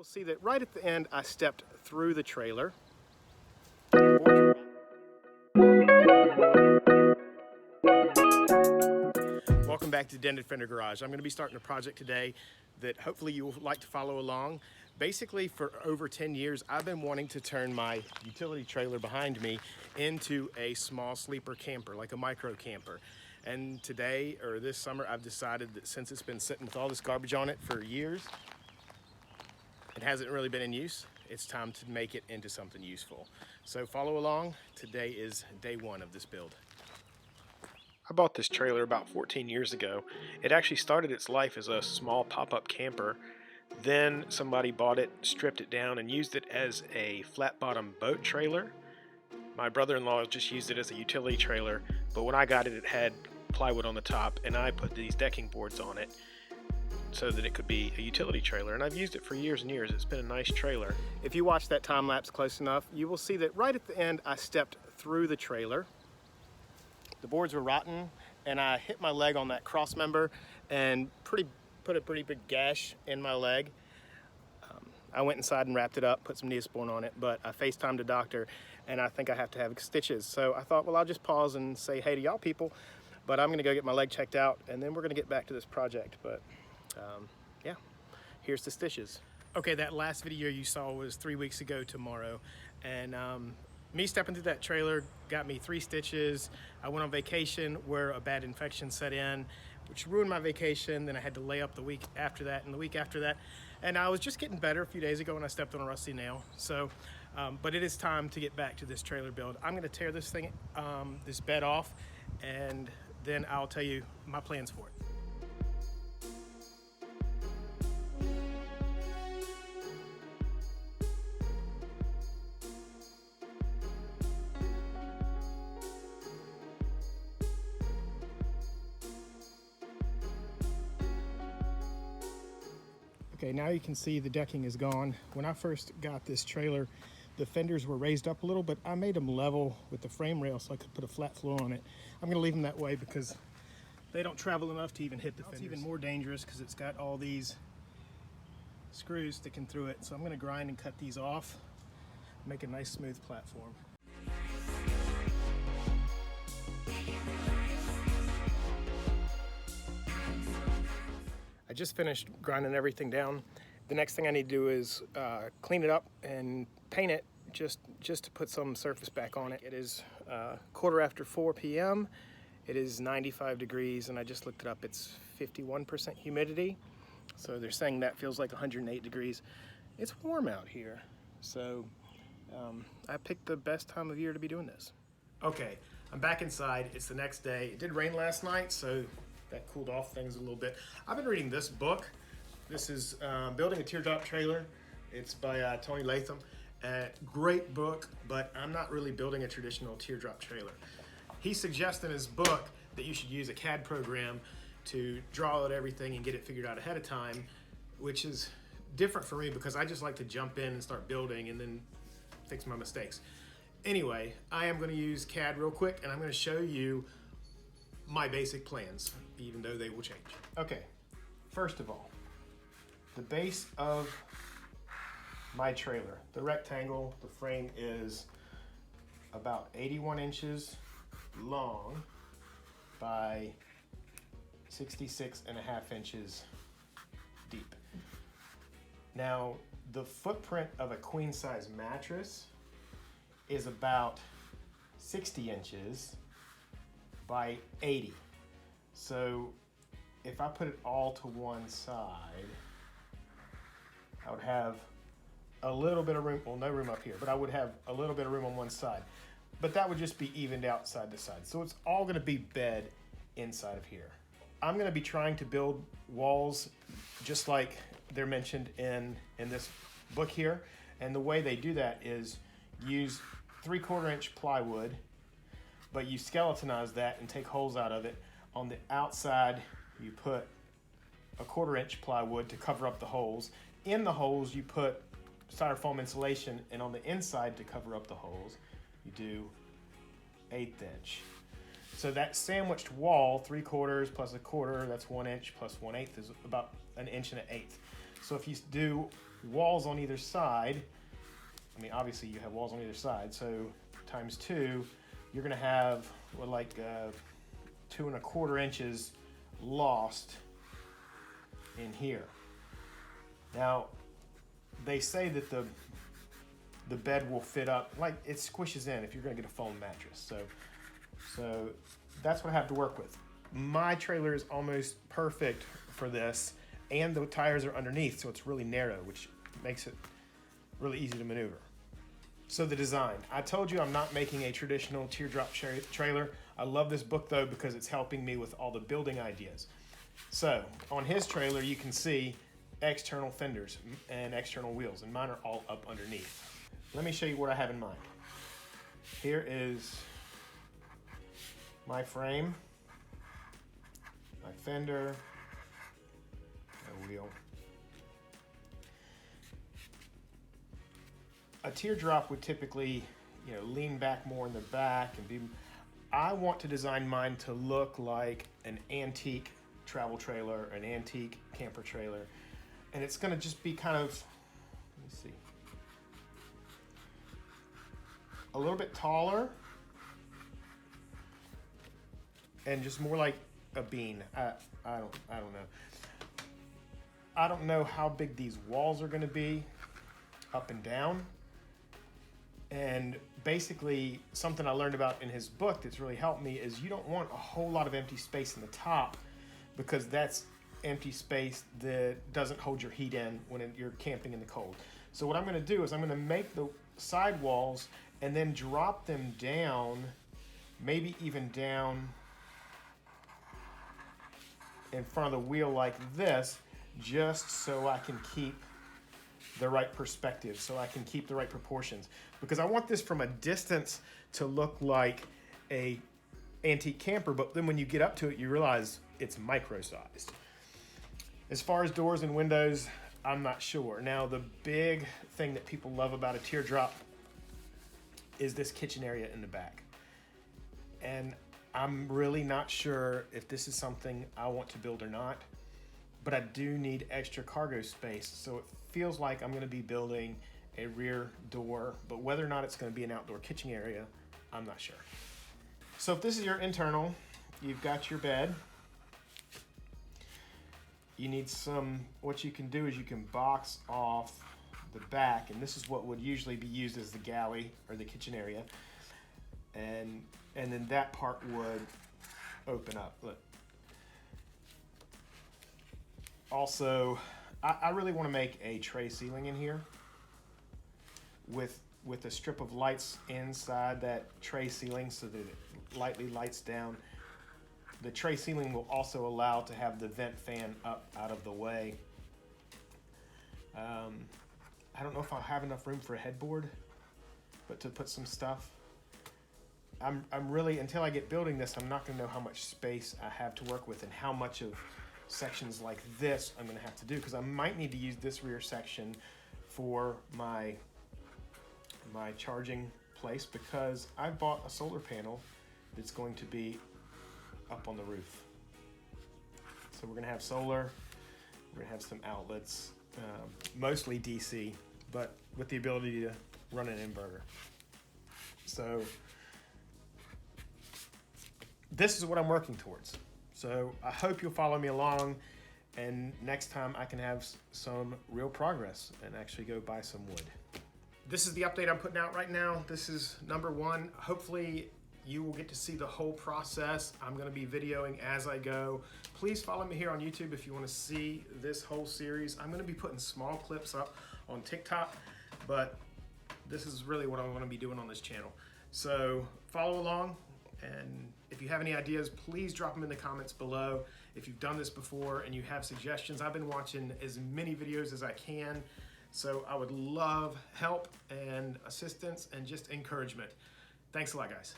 will see that right at the end I stepped through the trailer. Welcome back to Dented Fender Garage. I'm going to be starting a project today that hopefully you will like to follow along. Basically, for over 10 years, I've been wanting to turn my utility trailer behind me into a small sleeper camper, like a micro camper. And today, or this summer, I've decided that since it's been sitting with all this garbage on it for years, it hasn't really been in use, it's time to make it into something useful. So follow along. Today is day one of this build. I bought this trailer about 14 years ago. It actually started its life as a small pop-up camper. Then somebody bought it, stripped it down, and used it as a flat-bottom boat trailer. My brother-in-law just used it as a utility trailer, but when I got it, it had plywood on the top, and I put these decking boards on it so that it could be a utility trailer, and I've used it for years and years. It's been a nice trailer. If you watch that time lapse close enough, you will see that right at the end I stepped through the trailer. The boards were rotten, and I hit my leg on that cross member and put a pretty big gash in my leg. I went inside and wrapped it up, put some Neosporin on it, but I FaceTimed a doctor, and I think I have to have stitches. So I thought, well, I'll just pause and say hey to y'all people, but I'm gonna go get my leg checked out, and then we're gonna get back to this project. But yeah, here's the stitches. Okay, that last video you saw was 3 weeks ago tomorrow, and me stepping through that trailer got me 3 stitches. I went on vacation where a bad infection set in, which ruined my vacation. Then I had to lay up the week after that and the week after that. And I was just getting better a few days ago when I stepped on a rusty nail. So, but it is time to get back to this trailer build. I'm gonna tear this thing, this bed off, and then I'll tell you my plans for it. Okay, now you can see the decking is gone. When I first got this trailer, the fenders were raised up a little, but I made them level with the frame rail so I could put a flat floor on it. I'm gonna leave them that way because they don't travel enough to even hit the fenders. It's even more dangerous because it's got all these screws sticking through it. So I'm gonna grind and cut these off, make a nice smooth platform. I just finished grinding everything down. The next thing I need to do is clean it up and paint it just to put some surface back on it. It is 4:15 p.m. It is 95 degrees, and I just looked it up. It's 51% humidity. So they're saying that feels like 108 degrees. It's warm out here. So I picked the best time of year to be doing this. Okay, I'm back inside. It's the next day. It did rain last night, so that cooled off things a little bit. I've been reading this book. This is Building a Teardrop Trailer. It's by Tony Latham. Great book, but I'm not really building a traditional teardrop trailer. He suggests in his book that you should use a CAD program to draw out everything and get it figured out ahead of time, which is different for me because I just like to jump in and start building and then fix my mistakes. Anyway, I am going to use CAD real quick, and I'm going to show you my basic plans, even though they will change. Okay, first of all, the base of my trailer, the rectangle, the frame is about 81 inches long by 66.5 inches deep. Now, the footprint of a queen size mattress is about 60 inches by 80. So if I put it all to one side, I would have a little bit of room, well, no room up here, but I would have a little bit of room on one side. But that would just be evened out side to side. So it's all gonna be bed inside of here. I'm gonna be trying to build walls just like they're mentioned in this book here. And the way they do that is use 3/4 inch plywood, but you skeletonize that and take holes out of it. On the outside, you put a 1/4 inch plywood to cover up the holes. In the holes, you put styrofoam insulation, and on the inside to cover up the holes, you do 1/8 inch. So that sandwiched wall, 3/4 plus 1/4, that's 1 inch plus 1/8 is about 1 inch and 1/8. So if you do walls on either side, I mean, obviously you have walls on either side, so times 2, you're gonna have what, like 2 1/4 inches lost in here. Now, they say that the bed will fit up, like it squishes in if you're gonna get a foam mattress. So that's what I have to work with. My trailer is almost perfect for this, and the tires are underneath, so it's really narrow, which makes it really easy to maneuver. So the design. I told you I'm not making a traditional teardrop trailer. I love this book though because it's helping me with all the building ideas. So on his trailer you can see external fenders and external wheels, and mine are all up underneath. Let me show you what I have in mind. Here is my frame, my fender, my wheel. A teardrop would typically, lean back more in the back and be. I want to design mine to look like an antique travel trailer, an antique camper trailer, and it's going to just be kind of, let me see, a little bit taller and just more like a bean. I don't know. I don't know how big these walls are going to be up and down. And basically, something I learned about in his book that's really helped me is you don't want a whole lot of empty space in the top, because that's empty space that doesn't hold your heat in when you're camping in the cold. So what I'm going to do is I'm going to make the side walls and then drop them down, maybe even down in front of the wheel like this, just so I can keep the right perspective, so I can keep the right proportions, because I want this from a distance to look like a antique camper, but then when you get up to it you realize it's micro-sized. As far as doors and windows, I'm not sure. Now the big thing that people love about a teardrop is this kitchen area in the back, and I'm really not sure if this is something I want to build or not, but I do need extra cargo space, so it feels like I'm going to be building a rear door, but whether or not it's going to be an outdoor kitchen area, I'm not sure. So if this is your internal, you've got your bed. You need what you can do is you can box off the back, and this is what would usually be used as the galley or the kitchen area, and then that part would open up. Look. Also, I really want to make a tray ceiling in here with a strip of lights inside that tray ceiling so that it lightly lights down. The tray ceiling will also allow to have the vent fan up out of the way. I don't know if I'll have enough room for a headboard, but to put some stuff. I'm really, until I get building this, I'm not going to know how much space I have to work with and how much of sections like this I'm going to have to do, because I might need to use this rear section for my charging place, because I bought a solar panel that's going to be up on the roof. So we're going to have solar, we're going to have some outlets, mostly DC, but with the ability to run an inverter. So this is what I'm working towards. So I hope you'll follow me along, and next time I can have some real progress and actually go buy some wood. This is the update I'm putting out right now. This is number 1. Hopefully you will get to see the whole process. I'm going to be videoing as I go. Please follow me here on YouTube if you want to see this whole series. I'm going to be putting small clips up on TikTok, but this is really what I'm going to be doing on this channel. So follow along. And if you have any ideas, please drop them in the comments below. If you've done this before and you have suggestions, I've been watching as many videos as I can. So I would love help and assistance and just encouragement. Thanks a lot, guys.